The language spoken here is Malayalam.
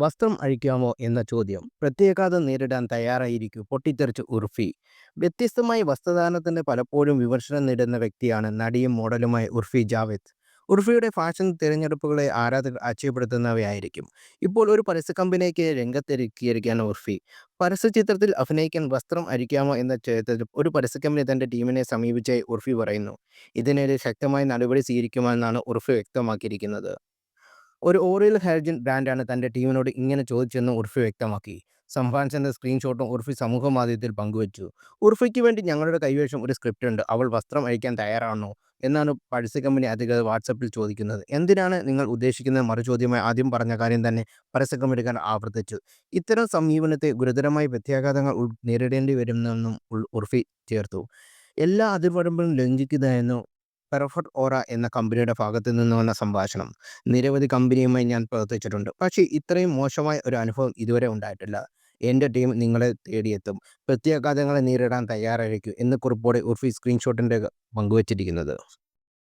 വസ്ത്രം അഴിക്കാമോ എന്ന ചോദ്യം പ്രത്യാഘാതം നേരിടാൻ തയ്യാറായിരിക്കൂ പൊട്ടിത്തെറിച്ച് ഉർഫി. വ്യത്യസ്തമായി വസ്ത്രധാരണത്തിന് പലപ്പോഴും വിമർശനം നേരിടുന്ന വ്യക്തിയാണ് നടിയും മോഡലുമായ ഉർഫി ജാവേദ്. ഉർഫിയുടെ ഫാഷൻ തിരഞ്ഞെടുപ്പുകളെ ആരാധകർ ആശ്ചര്യപ്പെടുത്തുന്നവയായിരിക്കും. ഇപ്പോൾ ഒരു പരസ്യ കമ്പനിക്ക് രംഗത്തിറക്കിയിരിക്കുകയാണ് ഉർഫി. പരസ്യചിത്രത്തിൽ അഭിനയിക്കാൻ വസ്ത്രം അഴിക്കാമോ എന്ന ചോദ്യത്തിൽ ഒരു പരസ്യ കമ്പനി തന്റെ ടീമിനെ സമീപിച്ചായി ഉർഫി പറയുന്നു. ഇതിനെതിരെ ശക്തമായ നടപടി സ്വീകരിക്കുമെന്നാണ് ഉർഫി വ്യക്തമാക്കിയിരിക്കുന്നത്. ഒരു ഓറിയൽ ഹെർജൻ ബ്രാൻഡാണ് തന്റെ ടീമിനോട് ഇങ്ങനെ ചോദിച്ചെന്ന് ഉർഫി വ്യക്തമാക്കി. സംഭാഷണത്തിന്റെ സ്ക്രീൻഷോട്ടും ഉർഫി സമൂഹമാധ്യമത്തിൽ പങ്കുവച്ചു. ഉർഫിക്ക് വേണ്ടി ഞങ്ങളുടെ കൈവശം ഒരു സ്ക്രിപ്റ്റ് ഉണ്ട്, അവൾ വസ്ത്രം അഴിക്കാൻ തയ്യാറാണോ എന്നാണ് പരസ്യ കമ്പനി അധികൃതർ വാട്സപ്പിൽ ചോദിക്കുന്നത്. എന്തിനാണ് നിങ്ങൾ ഉദ്ദേശിക്കുന്നത് മറുചോദ്യമായി ആദ്യം പറഞ്ഞ കാര്യം തന്നെ പരസ്യ കമ്പനിക്കാർ ആവർത്തിച്ചു. ഇത്തരം സമീപനത്തെ ഗുരുതരമായ പ്രത്യാഘാതങ്ങൾ നേരിടേണ്ടി വരുമെന്നും ഉർഫി ചേർത്തു. എല്ലാ അതിർവരമ്പുകളും ലംഘിക്കുന്നതായിരുന്നു പെർഫെക്റ്റ് ഓറ എന്ന കമ്പനിയുടെ ഭാഗത്തു നിന്ന് വന്ന സംഭാഷണം. നിരവധി കമ്പനിയുമായി ഞാൻ പ്രവർത്തിച്ചിട്ടുണ്ട്, പക്ഷേ ഇത്രയും മോശമായ ഒരു അനുഭവം ഇതുവരെ ഉണ്ടായിട്ടില്ല. എൻ്റെ ടീം നിങ്ങളെ തേടിയെത്തും. പ്രത്യാഘാതങ്ങളെ നേരിടാൻ തയ്യാറായിരിക്കൂ എന്ന് കുറിപ്പോടെ ഉർഫി സ്ക്രീൻഷോട്ടിൻ്റെ പങ്കുവച്ചിരിക്കുന്നത്.